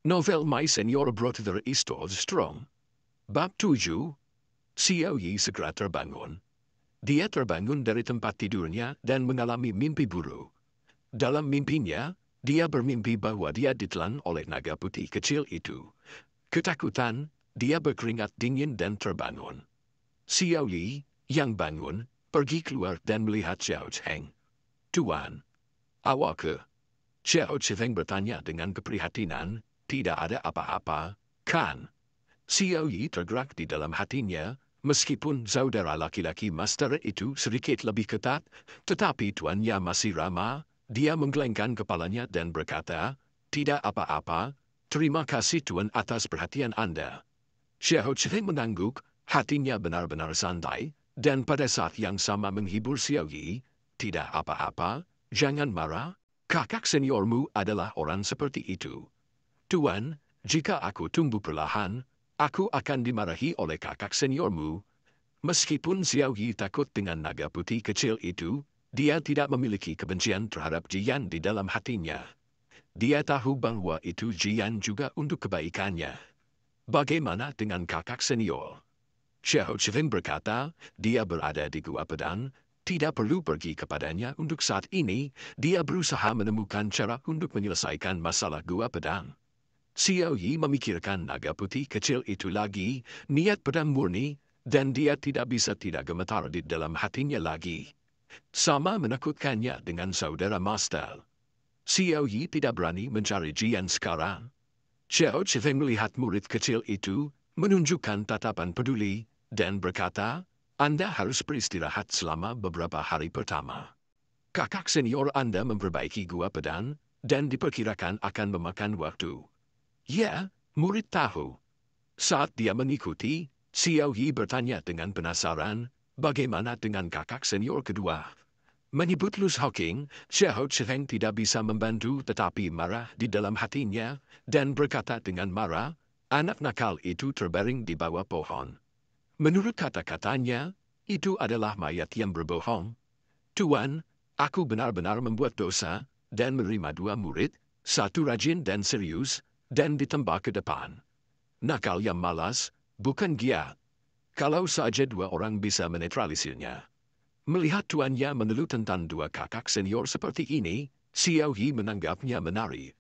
Novel My Senior Brother Istod Strong. Bab 7. Xiaoyi segera terbangun. Dia terbangun dari tempat tidurnya dan mengalami mimpi buruk. Dalam mimpinya, dia bermimpi bahwa dia ditelan oleh naga putih kecil itu. Ketakutan, dia berkeringat dingin dan terbangun. Xiaoyi, yang bangun, pergi keluar dan melihat Xiao Cheng. "Tuan, awak ke?" Xiao Cheng bertanya dengan keprihatinan. "Tidak ada apa-apa, kan?" Xiaoyi tergerak di dalam hatinya, meskipun saudara laki-laki master itu sedikit lebih ketat, tetapi tuannya masih ramah. Dia menggelengkan kepalanya dan berkata, "Tidak apa-apa, terima kasih tuan atas perhatian Anda." Xiao Cheng mengangguk, hatinya benar-benar santai, dan pada saat yang sama menghibur Xiaoyi. "Tidak apa-apa, jangan marah, kakak seniormu adalah orang seperti itu. Tuan, jika aku tumbuh perlahan, aku akan dimarahi oleh kakak seniormu." Meskipun Xiaoyi takut dengan naga putih kecil itu, dia tidak memiliki kebencian terhadap Jian di dalam hatinya. Dia tahu bahwa itu Jian juga untuk kebaikannya. "Bagaimana dengan kakak senior?" Xiao Cheng berkata, "Dia berada di Gua Pedang, tidak perlu pergi kepadanya untuk saat ini." Dia berusaha menemukan cara untuk menyelesaikan masalah Gua Pedang. Xiaoyi memikirkan naga putih kecil itu lagi, niat pedang murni, dan dia tidak bisa tidak gemetar di dalam hatinya lagi. Sama menakutkannya dengan saudara master. Xiaoyi tidak berani mencari Jian sekarang. Xiao Cheng melihat murid kecil itu, menunjukkan tatapan peduli, dan berkata, "Anda harus beristirahat selama beberapa hari pertama. Kakak senior Anda memperbaiki Gua Pedang, dan diperkirakan akan memakan waktu." "Ya, murid tahu." Saat dia mengikuti, Xiaoyi bertanya dengan penasaran, "Bagaimana dengan kakak senior kedua?" Menyebut Lu Shaoqing, Xiao Cheng tidak bisa membantu tetapi marah di dalam hatinya, dan berkata dengan marah, "Anak nakal itu terbaring di bawah pohon. Menurut kata-katanya, itu adalah mayat yang berbohong. Tuan, aku benar-benar membuat dosa, dan menerima 2 murid, 1 rajin dan serius, dan ditembak ke depan. Nakal yang malas, bukan giat. Kalau saja 2 orang bisa menetralisirnya." Melihat tuannya mengeluh tentang 2 kakak senior seperti ini, Xiaoyi menanggapnya menarik.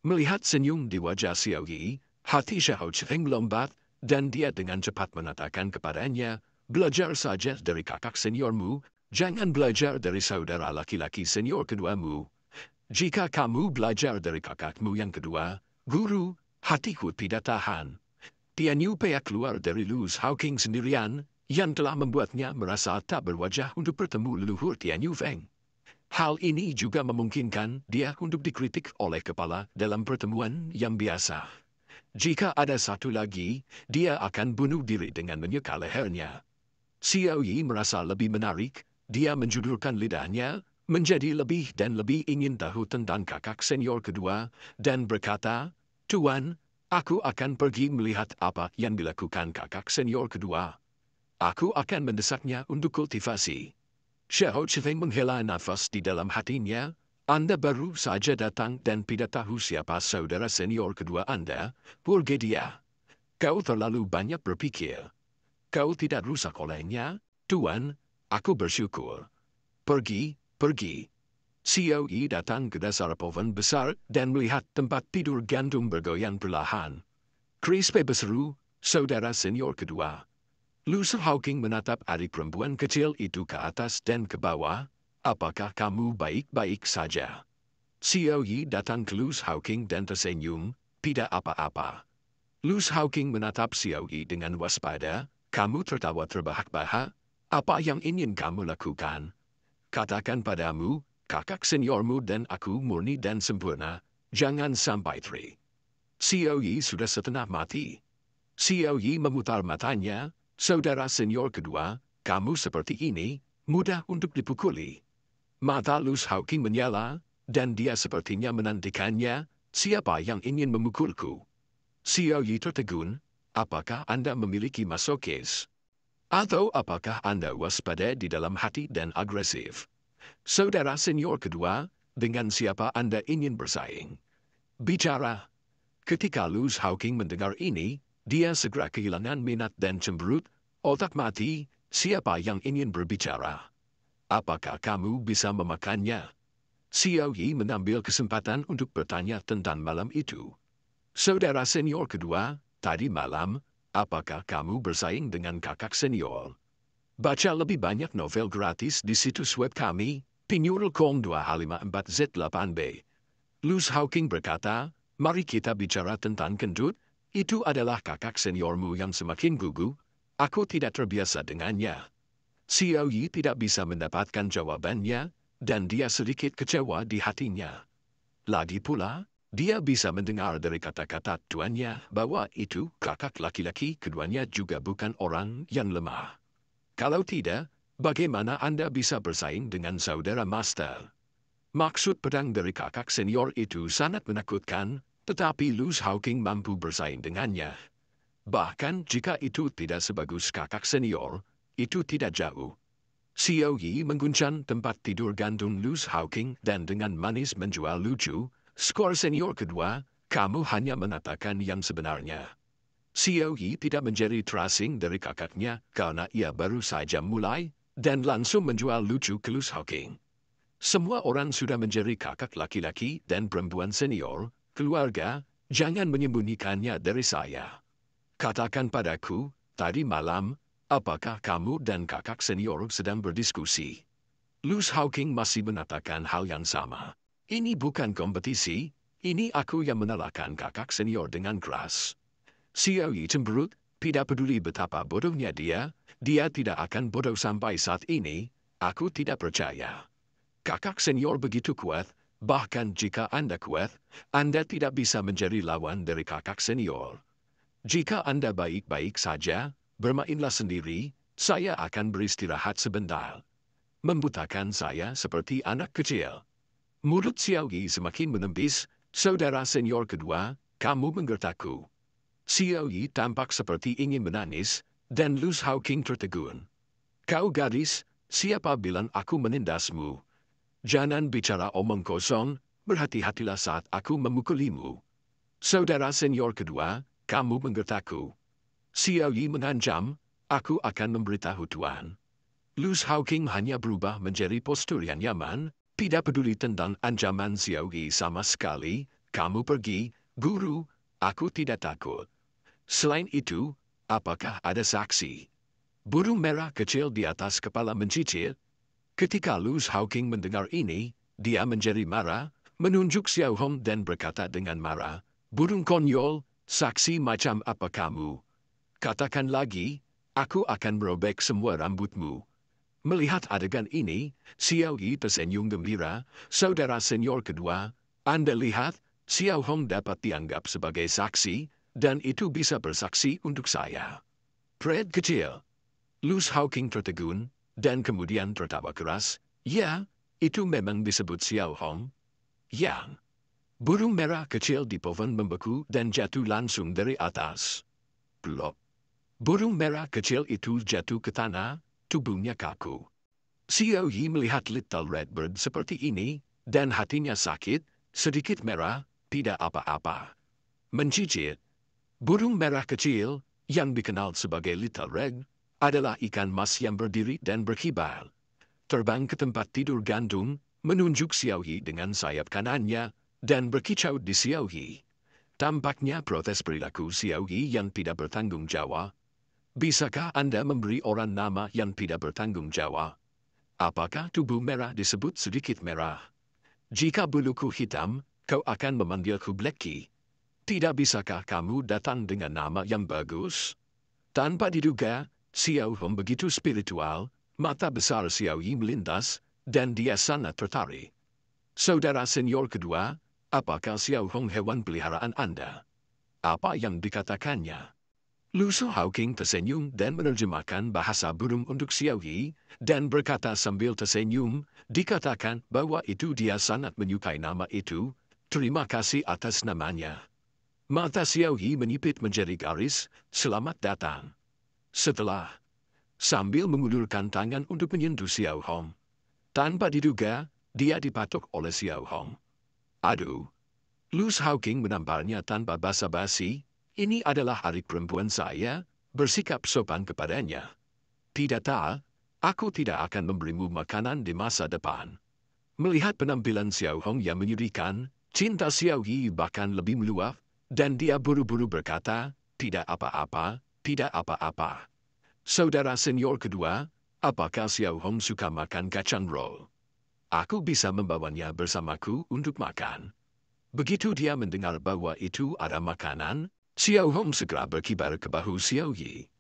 Melihat senyum di wajah Xiaoyi, hati Xiao Cheng melompat, dan dia dengan cepat mengatakan kepadanya, "Belajar saja dari kakak seniormu, jangan belajar dari saudara laki-laki senior keduamu. Jika kamu belajar dari kakakmu yang kedua, guru, hatiku tidak tahan." Tian Yupei keluar dari Lu Shaoqing sendirian, yang telah membuatnya merasa tak berwajah untuk bertemu leluhur Tian Yufeng. Hal ini juga memungkinkan dia untuk dikritik oleh kepala dalam pertemuan yang biasa. Jika ada satu lagi, dia akan bunuh diri dengan menyeka lehernya. Xiaoyi merasa lebih menarik, dia menjulurkan lidahnya, menjadi lebih dan lebih ingin tahu tentang kakak senior kedua, dan berkata, "Tuan, aku akan pergi melihat apa yang dilakukan kakak senior kedua. Aku akan mendesaknya untuk kultivasi." Xiao Cheng menghela nafas di dalam hatinya. "Anda baru saja datang dan tidak tahu siapa saudara senior kedua Anda, purge dia. Kau terlalu banyak berpikir. Kau tidak rusak olehnya, Tuan, aku bersyukur. Pergi, pergi." Xiaoyi datang ke dasar pohon besar dan melihat tempat tidur gandum bergoyang perlahan. "Crispe berseru, saudara senior kedua." Lu Shaoqing menatap adik perempuan kecil itu ke atas dan ke bawah. "Apakah kamu baik-baik saja?" Xiaoyi datang ke Lu Shaoqing dan tersenyum, "Tidak apa-apa." Lu Shaoqing menatap Xiaoyi dengan waspada. "Kamu tertawa terbahak-bahak. Apa yang ingin kamu lakukan? Katakan padamu, kakak seniormu dan aku murni dan sempurna. Jangan sampai tri." Xiaoyi sudah setengah mati. Xiaoyi memutar matanya. "Saudara senior kedua, kamu seperti ini, mudah untuk dipukuli." Mata Lu Shaoqing menyala, dan dia sepertinya menantikannya. "Siapa yang ingin memukulku?" Xiaoyi tertegun. "Apakah Anda memiliki masokis? Atau apakah Anda waspada di dalam hati dan agresif? Saudara senior kedua, dengan siapa Anda ingin bersaing? Bicara." Ketika Lu Shaoqing mendengar ini, dia segera kehilangan minat dan cemberut. Otak mati, siapa yang ingin berbicara? Apakah kamu bisa memakannya? Xiao Yi mengambil kesempatan untuk bertanya tentang malam itu. Saudara senior kedua, tadi malam, apakah kamu bersaing dengan kakak senior? Baca lebih banyak novel gratis di situs web kami, pinurulkong2h54z8b. Lu Shaoqing berkata, mari kita bicara tentang kentut, itu adalah kakak seniormu yang semakin gugup, aku tidak terbiasa dengannya. Xiao Yi tidak bisa mendapatkan jawabannya, dan dia sedikit kecewa di hatinya. Lagi pula, dia bisa mendengar dari kata-kata tuannya bahwa itu kakak laki-laki keduanya juga bukan orang yang lemah. Kalau tidak, bagaimana Anda bisa bersaing dengan saudara master? Maksud pedang dari kakak senior itu sangat menakutkan, tetapi Lu Shaoqing mampu bersaing dengannya. Bahkan jika itu tidak sebagus kakak senior, itu tidak jauh. Xiao Yi mengguncang tempat tidur gantung Lu Shaoqing dan dengan manis menjual lucu, skor senior kedua, kamu hanya mengatakan yang sebenarnya. Xiao Yi tidak menjadi terasing dari kakaknya karena ia baru saja mulai, dan langsung menjual lucu ke Lu Shaoqing. Semua orang sudah menjadi kakak laki-laki dan perempuan senior, keluarga, jangan menyembunyikannya dari saya. Katakan padaku, tadi malam, apakah kamu dan kakak senior sedang berdiskusi? Lu Shaoqing masih mengatakan hal yang sama. Ini bukan kompetisi, ini aku yang mengalahkan kakak senior dengan keras. Xiao Yi cemberut, tidak peduli betapa bodohnya dia tidak akan bodoh sampai saat ini, aku tidak percaya. Kakak senior begitu kuat, bahkan jika Anda kuat, Anda tidak bisa menjadi lawan dari kakak senior. Jika Anda baik-baik saja, bermainlah sendiri, saya akan beristirahat sebentar. Membutakan saya seperti anak kecil. Mulut Xiao Yi semakin menembis, saudara senior kedua, kamu menggertakku. Xiao Yi tampak seperti ingin menangis, dan Lu Shaoqing tertegun. Kau gadis, siapa bilang aku menindasmu? Jangan bicara omong kosong, berhati-hatilah saat aku memukulimu. Saudara senior kedua, kamu menggertakku. Xiao Yi mengancam, aku akan memberitahu tuan. Lu Shaoqing hanya berubah menjadi postur yang nyaman, tidak peduli tentang ancaman Xiao Yi sama sekali, kamu pergi, guru, aku tidak takut. Selain itu, apakah ada saksi? Burung merah kecil di atas kepala mencicit. Ketika Lu Shaoqing mendengar ini, dia menjadi marah, menunjuk Xiao Hong dan berkata dengan marah, burung konyol, saksi macam apa kamu? Katakan lagi, aku akan merobek semua rambutmu. Melihat adegan ini, Xiao Yi tersenyum gembira, saudara senior kedua, Anda lihat, Xiao Hong dapat dianggap sebagai saksi, dan itu bisa bersaksi untuk saya. Fred kecil. Lu Shaoqing tertegun, dan kemudian tertawa keras, ya, itu memang disebut Xiao Hong. Yang. Burung merah kecil di pohon membeku dan jatuh langsung dari atas. Plop. Burung merah kecil itu jatuh ke tanah, tubuhnya kaku. Xiao Yi melihat Little Red Bird seperti ini, dan hatinya sakit, sedikit merah, tidak apa-apa. Mencicit. Burung merah kecil, yang dikenal sebagai Little Red, adalah ikan mas yang berdiri dan berkibar. Terbang ke tempat tidur gantung, menunjuk Xiao Yi dengan sayap kanannya, dan berkicau di Xiao Yi. Tampaknya protes perilaku Xiao Yi yang tidak bertanggung jawab. Bisakah Anda memberi orang nama yang tidak bertanggung jawab? Apakah tubuh merah disebut sedikit merah? Jika buluku hitam, kau akan memanggilku Blacky. Tidak bisakah kamu datang dengan nama yang bagus? Tanpa diduga, Xiao Hong begitu spiritual, mata besar Xiao Yi melintas, dan dia sangat tertarik. Saudara senior kedua, apakah Xiao Hong hewan peliharaan Anda? Apa yang dikatakannya? Lu Shaoqing tersenyum dan menerjemahkan bahasa burung untuk Xiao Yi, dan berkata sambil tersenyum, dikatakan bahwa itu dia sangat menyukai nama itu, terima kasih atas namanya. Mata Xiao Yi menyipit menjadi garis, selamat datang. Setelah, sambil mengulurkan tangan untuk menyentuh Xiao Hong. Tanpa diduga, dia dipatok oleh Xiao Hong. Aduh. Luz Hawking menamparnya tanpa basa-basi. Ini adalah adik perempuan saya, bersikap sopan kepadanya. Tidak tak, aku tidak akan memberimu makanan di masa depan. Melihat penampilan Xiao Hong yang menyedihkan, cinta Xiao Yi bahkan lebih meluap, dan dia buru-buru berkata, tidak apa-apa, tidak apa-apa. Saudara senior kedua, apakah Xiao Hong suka makan kacang roll? Aku bisa membawanya bersamaku untuk makan. Begitu dia mendengar bahwa itu ada makanan, Xiao Hong segera berkibar ke bahu Xiao Yi.